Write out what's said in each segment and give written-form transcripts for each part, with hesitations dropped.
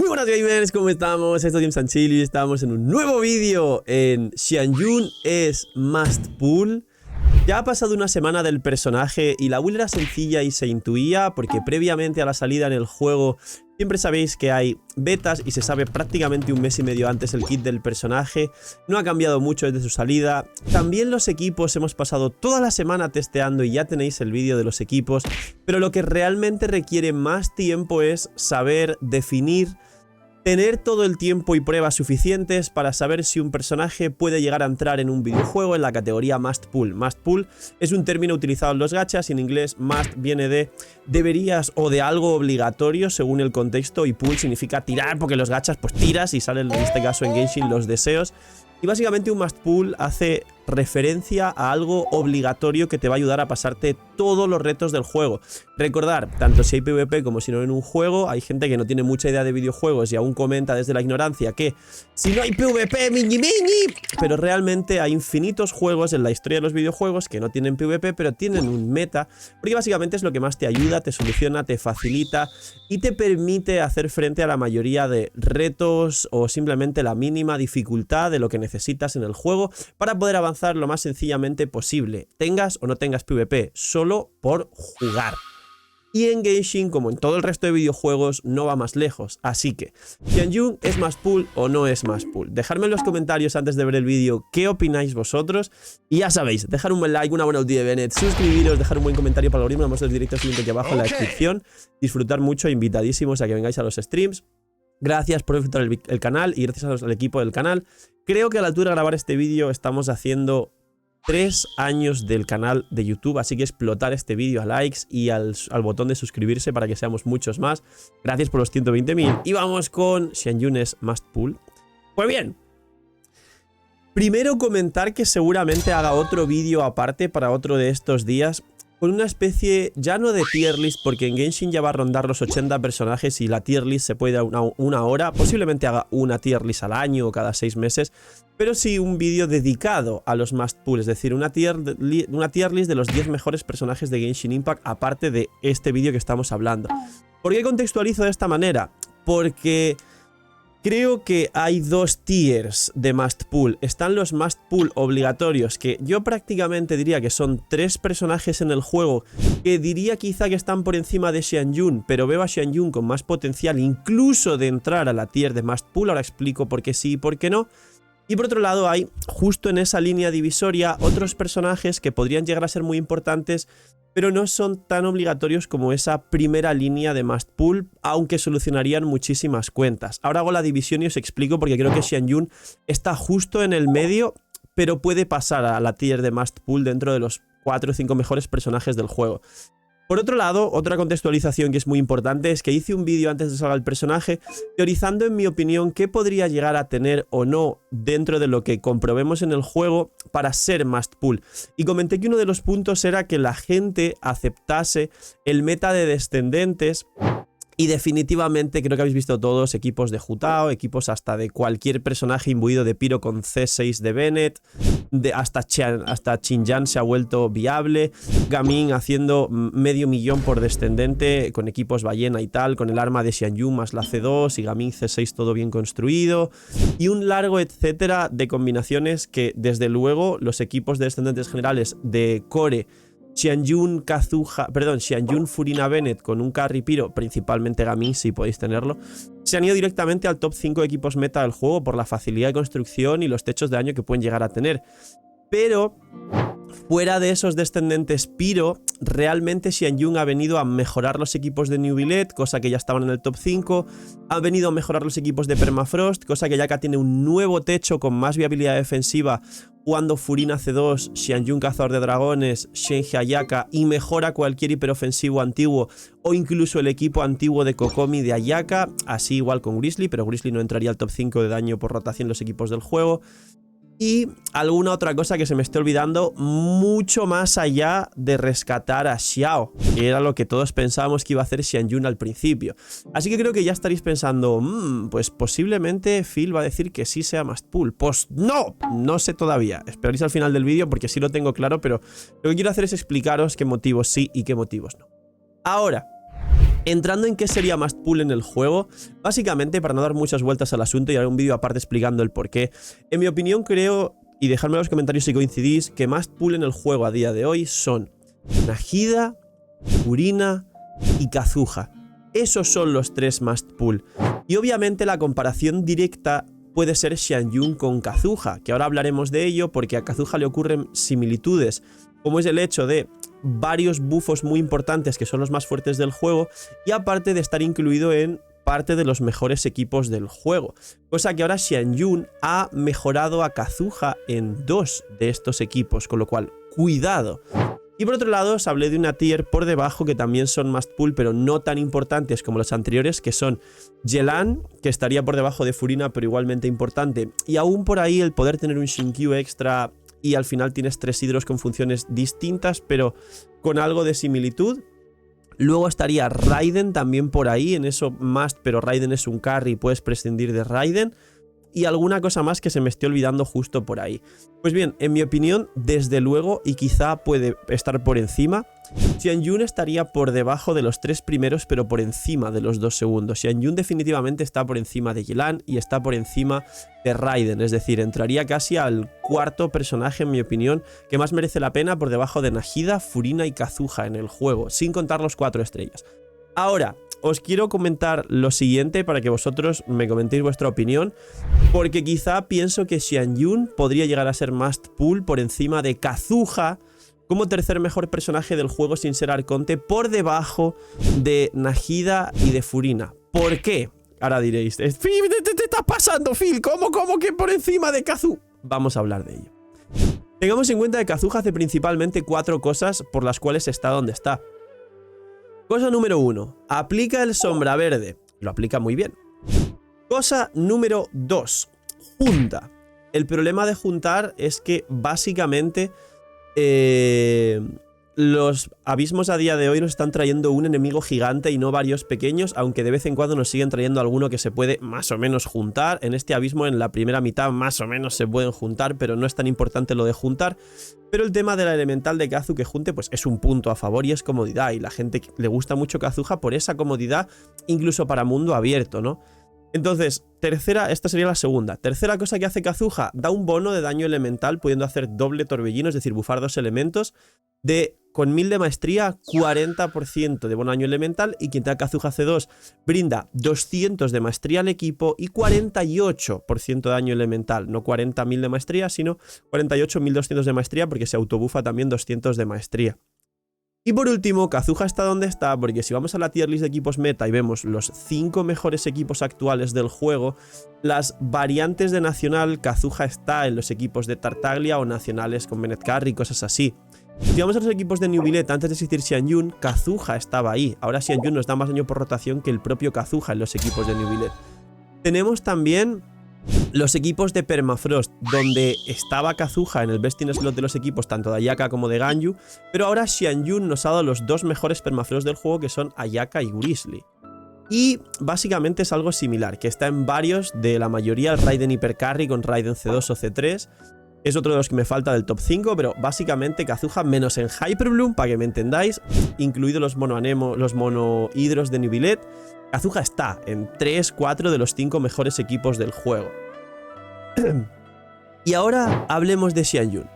buenas gamers, ¿cómo estamos? Esto es Games and Chill y estamos en un nuevo vídeo en Xianyun es Must Pull. Ya ha pasado una semana del personaje y la build era sencilla y se intuía porque previamente a la salida en el juego siempre sabéis que hay betas y se sabe prácticamente un mes y medio antes el kit del personaje. No ha cambiado mucho desde su salida. También los equipos hemos pasado toda la semana testeando y ya tenéis el vídeo de los equipos. Pero lo que realmente requiere más tiempo es saber definir, tener todo el tiempo y pruebas suficientes para saber si un personaje puede llegar a entrar en un videojuego en la categoría Must Pull. Must Pull es un término utilizado en los gachas y en inglés must viene de deberías o de algo obligatorio según el contexto, y pull significa tirar porque los gachas pues tiras y salen en este caso en Genshin los deseos. Y básicamente un Must Pull hace referencia a algo obligatorio que te va a ayudar a pasarte todos los retos del juego. Recordar, tanto si hay PvP como si no en un juego, hay gente que no tiene mucha idea de videojuegos y aún comenta desde la ignorancia que si no hay PvP, miñi miñi, pero realmente hay infinitos juegos en la historia de los videojuegos que no tienen PvP, pero tienen un meta, porque básicamente es lo que más te ayuda, te soluciona, te facilita y te permite hacer frente a la mayoría de retos o simplemente la mínima dificultad de lo que necesitas en el juego para poder avanzar lo más sencillamente posible, tengas o no tengas PvP, solo por jugar. Y en Genshin, como en todo el resto de videojuegos, no va más lejos. Así que, ¿Xianyun es Must Pull o no es Must Pull? Dejadme en los comentarios antes de ver el vídeo qué opináis vosotros. Y ya sabéis, dejar un buen like, una buena ulti de Bennett, suscribiros, dejar un buen comentario para el algoritmo, vamos a los directos link aquí abajo en la descripción. Disfrutar mucho, invitadísimos a que vengáis a los streams. Gracias por disfrutar el canal y gracias al equipo del canal. Creo que a la altura de grabar este vídeo estamos haciendo 3 años del canal de YouTube, así que explotar este vídeo a likes y al botón de suscribirse para que seamos muchos más. Gracias por los 120.000 y vamos con Xianyun es Must Pull. Pues bien, primero comentar que seguramente haga otro vídeo aparte para otro de estos días, con una especie, ya no de tier list, porque en Genshin ya va a rondar los 80 personajes y la tier list se puede dar una hora. Posiblemente haga una tier list al año o cada 6 meses, pero sí un vídeo dedicado a los Must Pull, es decir, una tier list de los 10 mejores personajes de Genshin Impact, aparte de este vídeo que estamos hablando. ¿Por qué contextualizo de esta manera? Porque creo que hay 2 tiers de Must Pull. Están los Must Pull obligatorios, que yo prácticamente diría que son 3 personajes en el juego, que diría quizá que están por encima de Xianyun, pero veo a Xianyun con más potencial incluso de entrar a la tier de Must Pull. Ahora explico por qué sí y por qué no. Y por otro lado hay, justo en esa línea divisoria, otros personajes que podrían llegar a ser muy importantes, pero no son tan obligatorios como esa primera línea de Must Pull, aunque solucionarían muchísimas cuentas. Ahora hago la división y os explico porque creo que Xianyun está justo en el medio, pero puede pasar a la tier de Must Pull dentro de los 4 o 5 mejores personajes del juego. Por otro lado, otra contextualización que es muy importante es que hice un vídeo antes de salga el personaje teorizando, en mi opinión, qué podría llegar a tener o no dentro de lo que comprobemos en el juego para ser Must Pull. Y comenté que uno de los puntos era que la gente aceptase el meta de descendentes. Y definitivamente creo que habéis visto todos equipos de Jutao, equipos hasta de cualquier personaje imbuido de Piro con C6 de Bennett, hasta Xinjiang se ha vuelto viable, Gaming haciendo medio millón por descendente con equipos ballena y tal, con el arma de Xianyun más la C2 y Gaming C6 todo bien construido, y un largo etcétera de combinaciones que desde luego los equipos de descendentes generales de Core, Xianyun Furina Bennett con un carry Piro, principalmente Gaming si podéis tenerlo, se han ido directamente al top 5 equipos meta del juego por la facilidad de construcción y los techos de daño que pueden llegar a tener. Pero fuera de esos descendentes Piro, realmente Xianyun ha venido a mejorar los equipos de New Billet, cosa que ya estaban en el top 5, ha venido a mejorar los equipos de Permafrost, cosa que ya tiene un nuevo techo con más viabilidad defensiva jugando Furina C2, Xianyun Cazador de Dragones, Shenhe Ayaka, y mejora cualquier hiperofensivo antiguo o incluso el equipo antiguo de Kokomi de Ayaka, así igual con Grizzly, pero Grizzly no entraría al top 5 de daño por rotación en los equipos del juego. Y alguna otra cosa que se me esté olvidando, mucho más allá de rescatar a Xiao, que era lo que todos pensábamos que iba a hacer Xianyun al principio. Así que creo que ya estaréis pensando, pues posiblemente Phil va a decir que sí sea Must Pull. Pues no sé todavía. Esperaréis al final del vídeo porque sí lo tengo claro, pero lo que quiero hacer es explicaros qué motivos sí y qué motivos no. Ahora, Entrando en qué sería Must Pull en el juego, básicamente para no dar muchas vueltas al asunto y haré un vídeo aparte explicando el porqué, en mi opinión creo, y dejadme en los comentarios si coincidís, que Must Pull en el juego a día de hoy son Nahida, Furina y Kazuha. Esos son los 3 Must Pull. Y obviamente la comparación directa puede ser Xianyun con Kazuha, que ahora hablaremos de ello porque a Kazuha le ocurren similitudes, como es el hecho de varios buffos muy importantes que son los más fuertes del juego y aparte de estar incluido en parte de los mejores equipos del juego, cosa que ahora Xianyun ha mejorado a Kazuha en 2 de estos equipos, con lo cual cuidado. Y por otro lado os hablé de una tier por debajo que también son Must Pull pero no tan importantes como los anteriores, que son Yelan, que estaría por debajo de Furina pero igualmente importante, y aún por ahí el poder tener un Shinkyu extra y al final tienes 3 hidros con funciones distintas pero con algo de similitud. Luego estaría Raiden también por ahí, en eso Must, pero Raiden es un carry y puedes prescindir de Raiden. Y alguna cosa más que se me esté olvidando justo por ahí. Pues bien, en mi opinión, desde luego, y quizá puede estar por encima, Xianyun estaría por debajo de los 3 primeros, pero por encima de los 2 segundos. Xianyun definitivamente está por encima de Yelan y está por encima de Raiden, es decir, entraría casi al 4.º personaje, en mi opinión, que más merece la pena por debajo de Nahida, Furina y Kazuha en el juego, sin contar los 4 estrellas. Ahora, os quiero comentar lo siguiente para que vosotros me comentéis vuestra opinión, porque quizá pienso que Xianyun podría llegar a ser Must Pull por encima de Kazuha como tercer mejor personaje del juego sin ser Arconte, por debajo de Nahida y de Furina. ¿Por qué? Ahora diréis, ¿te está pasando, Phil? ¿Cómo que por encima de Kazuha? Vamos a hablar de ello. Tengamos en cuenta que Kazuha hace principalmente 4 cosas por las cuales está donde está. Cosa número 1, aplica el sombra verde. Lo aplica muy bien. Cosa número 2, junta. El problema de juntar es que básicamente los abismos a día de hoy nos están trayendo un enemigo gigante y no varios pequeños, aunque de vez en cuando nos siguen trayendo alguno que se puede más o menos juntar. En este abismo en la primera mitad más o menos se pueden juntar, pero no es tan importante lo de juntar. Pero el tema de la elemental de Kazu que junte pues es un punto a favor y es comodidad, y la gente le gusta mucho Kazuha por esa comodidad, incluso para mundo abierto, ¿no? Entonces, esta sería la segunda. Tercera cosa que hace Kazuha, da un bono de daño elemental pudiendo hacer doble torbellino, es decir, bufar 2 elementos, con 1000 de maestría, 40% de bono daño elemental, y quien tenga Kazuha C2 brinda 200 de maestría al equipo y 48% de daño elemental, no 40.000 de maestría, sino 48.200 de maestría porque se autobufa también 200 de maestría. Y por último, Kazuha está donde está, porque si vamos a la tier list de equipos meta y vemos los 5 mejores equipos actuales del juego, las variantes de nacional, Kazuha está en los equipos de Tartaglia o nacionales con Bennett Carry y cosas así. Si vamos a los equipos de New Billet, antes de existir Xianyun, Kazuha estaba ahí. Ahora Xianyun nos da más daño por rotación que el propio Kazuha en los equipos de New Billet. Tenemos también los equipos de Permafrost, donde estaba Kazuha en el best in slot de los equipos tanto de Ayaka como de Ganyu, pero ahora Xianyun nos ha dado los 2 mejores Permafrost del juego, que son Ayaka y Grizzly. Y básicamente es algo similar, que está en varios de la mayoría, el Raiden Hyper Carry con Raiden C2 o C3. Es otro de los que me falta del top 5, pero básicamente Kazuha menos en Hyper Bloom, para que me entendáis, incluidos los mono hidros de New Billet. Kazuha está en 3-4 de los 5 mejores equipos del juego. Y ahora hablemos de Xianyun.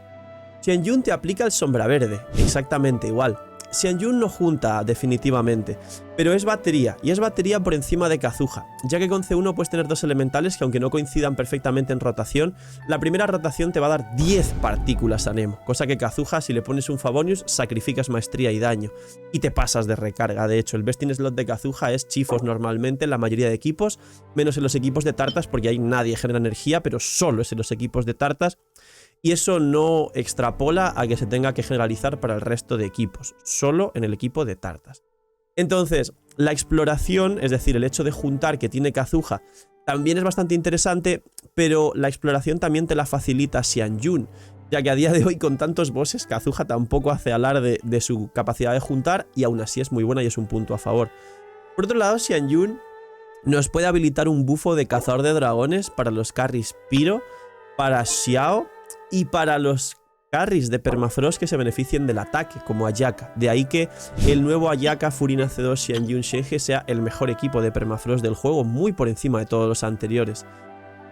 Xianyun te aplica el sombra verde, exactamente igual. Xianyun no junta definitivamente, pero es batería, y es batería por encima de Kazuha, ya que con C1 puedes tener 2 elementales que aunque no coincidan perfectamente en rotación, la primera rotación te va a dar 10 partículas a Nemo, cosa que Kazuha, si le pones un Favonius, sacrificas maestría y daño, y te pasas de recarga. De hecho, el best in slot de Kazuha es Chifos normalmente en la mayoría de equipos, menos en los equipos de Tartas, porque ahí nadie genera energía, pero solo es en los equipos de Tartas. Y eso no extrapola a que se tenga que generalizar para el resto de equipos, solo en el equipo de Tartas. Entonces, la exploración, es decir, el hecho de juntar que tiene Kazuha, también es bastante interesante, pero la exploración también te la facilita Xianyun, ya que a día de hoy con tantos bosses, Kazuha tampoco hace alarde de su capacidad de juntar y aún así es muy buena y es un punto a favor. Por otro lado, Xianyun nos puede habilitar un bufo de cazador de dragones para los carries Pyro, para Xiao y para los carries de Permafrost que se beneficien del ataque, como Ayaka. De ahí que el nuevo Ayaka, Furina C2, Xianyun, Shenhe sea el mejor equipo de Permafrost del juego, muy por encima de todos los anteriores.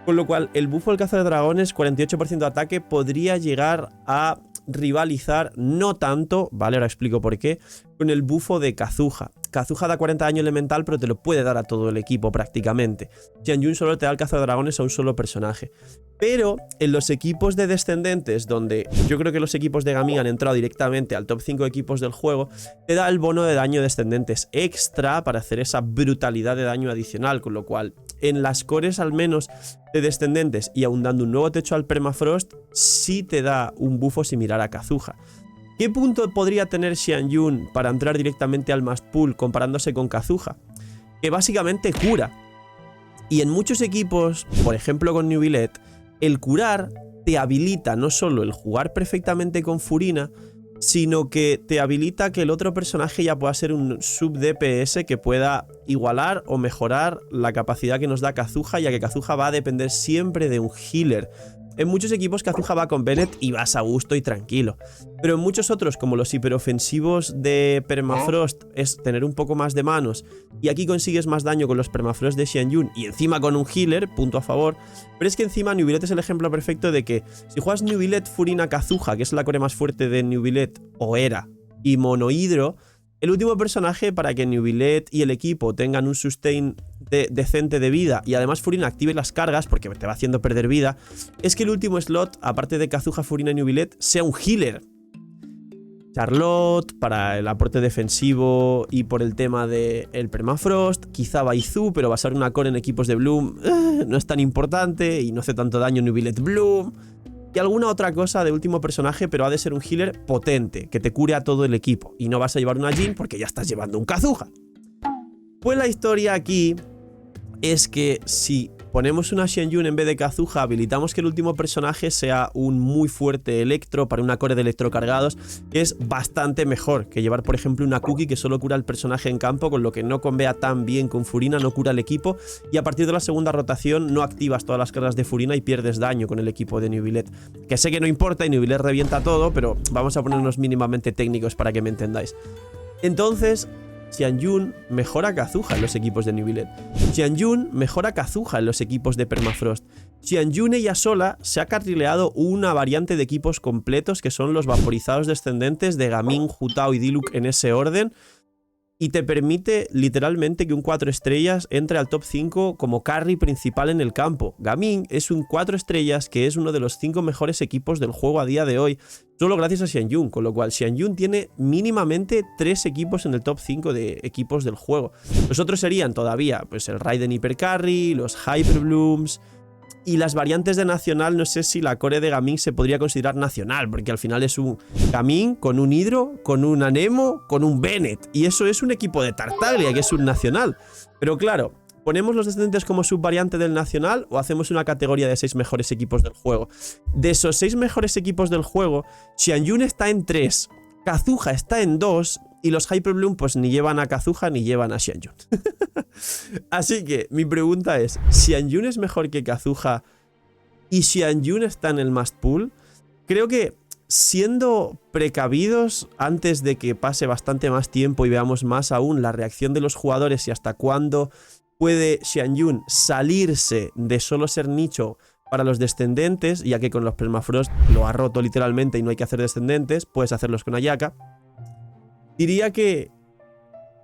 Con lo cual, el bufo del cazadragones, 48% de ataque, podría llegar a rivalizar, no tanto, vale, ahora explico por qué, con el bufo de Kazuha. Kazuha da 40 daño elemental, pero te lo puede dar a todo el equipo prácticamente. Xianyun solo te da el cazadragones a un solo personaje. Pero en los equipos de descendentes, donde yo creo que los equipos de Gaming han entrado directamente al top 5 equipos del juego, te da el bono de daño descendentes extra para hacer esa brutalidad de daño adicional, con lo cual en las cores al menos de descendentes y aún dando un nuevo techo al Permafrost, sí te da un bufo similar a Kazuha. ¿Qué punto podría tener Xianyun para entrar directamente al Must Pull comparándose con Kazuha? Que básicamente cura. Y en muchos equipos, por ejemplo con Neuvillette, el curar te habilita no solo el jugar perfectamente con Furina, sino que te habilita que el otro personaje ya pueda ser un sub DPS que pueda igualar o mejorar la capacidad que nos da Kazuha, ya que Kazuha va a depender siempre de un healer. En muchos equipos Kazuha va con Bennett y vas a gusto y tranquilo, pero en muchos otros, como los hiperofensivos de Permafrost, es tener un poco más de manos, y aquí consigues más daño con los Permafrost de Xianyun y encima con un healer, punto a favor. Pero es que encima Neuvillette es el ejemplo perfecto de que si juegas Neuvillette Furina Kazuha, que es la core más fuerte de Neuvillette, o era, y Monohidro, el último personaje para que Neuvillette y el equipo tengan un sustain decente de vida y además Furina active las cargas porque te va haciendo perder vida, es que el último slot, aparte de Kazuha, Furina y Neuvillette, sea un healer. Charlotte para el aporte defensivo y por el tema del Permafrost, quizá Baizu, pero basar una core en equipos de Bloom no es tan importante y no hace tanto daño Neuvillette Bloom. Y alguna otra cosa de último personaje, pero ha de ser un healer potente, que te cure a todo el equipo. Y no vas a llevar una Jhin porque ya estás llevando un Kazuha. Pues la historia aquí es que si ponemos una Xianyun en vez de Kazuha, habilitamos que el último personaje sea un muy fuerte electro para una core de electrocargados, que es bastante mejor que llevar, por ejemplo, una Cookie que solo cura al personaje en campo, con lo que no convea tan bien con Furina, no cura el equipo, y a partir de la segunda rotación no activas todas las cargas de Furina y pierdes daño con el equipo de Neuvillette. Que sé que no importa y Neuvillette revienta todo, pero vamos a ponernos mínimamente técnicos para que me entendáis. Entonces, Xianyun mejora Kazuha en los equipos de Neuvillette. Xianyun mejora Kazuha en los equipos de Permafrost. Xianyun ella sola se ha carrileado una variante de equipos completos que son los vaporizados descendentes de Gaming, Hu Tao y Diluc en ese orden. Y te permite literalmente que un 4 estrellas entre al top 5 como carry principal en el campo. Gaming es un 4 estrellas que es uno de los 5 mejores equipos del juego a día de hoy, solo gracias a Xianyun, con lo cual Xianyun tiene mínimamente 3 equipos en el top 5 de equipos del juego. Los otros serían todavía pues el Raiden Hyper Carry, los Hyper Blooms. Y las variantes de nacional, no sé si la core de Gaming se podría considerar nacional, porque al final es un Gaming con un Hydro, con un Anemo, con un Bennett. Y eso es un equipo de Tartaglia, que es un nacional. Pero claro, ¿ponemos los descendentes como subvariante del nacional o hacemos una categoría de 6 mejores equipos del juego? De esos 6 mejores equipos del juego, Xianyun está en 3, Kazuha está en 2... y los Hyper Bloom pues ni llevan a Kazuha ni llevan a Xianyun. Así que mi pregunta es, ¿Xianyun es mejor que Kazuha y Xianyun está en el Must Pull? Creo que siendo precavidos antes de que pase bastante más tiempo y veamos más aún la reacción de los jugadores y hasta cuándo puede Xianyun salirse de solo ser nicho para los descendentes, ya que con los Permafrost lo ha roto literalmente y no hay que hacer descendentes, puedes hacerlos con Ayaka. Diría que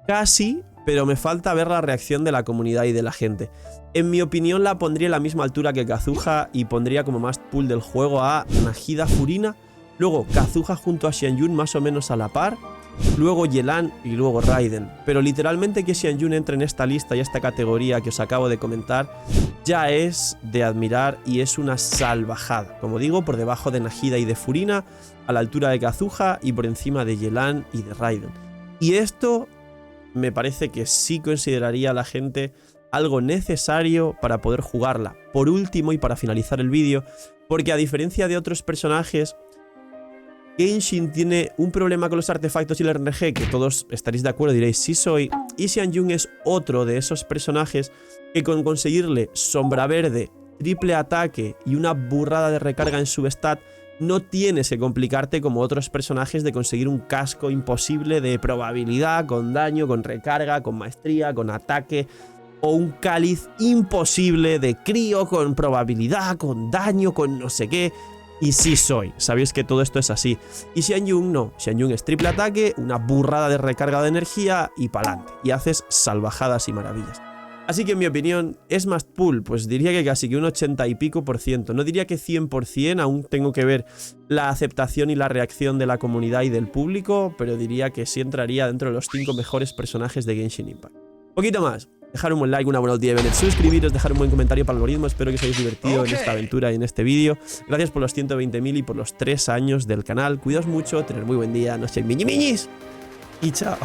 casi, pero me falta ver la reacción de la comunidad y de la gente. En mi opinión la pondría a la misma altura que Kazuha y pondría como Must Pull del juego a Nahida Furina, luego Kazuha junto a Xianyun más o menos a la par, luego Yelan y luego Raiden. Pero literalmente que Xianyun entre en esta lista y esta categoría que os acabo de comentar ya es de admirar y es una salvajada. Como digo, por debajo de Nahida y de Furina, a la altura de Kazuha y por encima de Yelan y de Raiden. Y esto me parece que sí consideraría a la gente algo necesario para poder jugarla. Por último y para finalizar el vídeo, porque a diferencia de otros personajes, Genshin tiene un problema con los artefactos y el RNG, que todos estaréis de acuerdo, diréis sí soy, y Xianyun es otro de esos personajes que con conseguirle sombra verde, triple ataque y una burrada de recarga en su stat, no tienes que complicarte como otros personajes de conseguir un casco imposible de probabilidad, con daño, con recarga, con maestría, con ataque, o un cáliz imposible de crío con probabilidad, con daño, con no sé qué. Y sí soy, sabéis que todo esto es así. Y Xianyun no, Xianyun es triple ataque, una burrada de recarga de energía y pa'lante. Y haces salvajadas y maravillas. Así que en mi opinión, ¿es must pull? Pues diría que casi que un 80 y pico %. No diría que 100%, aún tengo que ver la aceptación y la reacción de la comunidad y del público, pero diría que sí entraría dentro de los 5 mejores personajes de Genshin Impact. Poquito más. Dejar un buen like, una buena ulti de Bennett, suscribiros, dejar un buen comentario para el algoritmo. Espero que os hayáis divertido en esta aventura y en este vídeo. Gracias por los 120.000 y por los 3 años del canal. Cuidaos mucho, tener muy buen día, no seáis miñis y chao.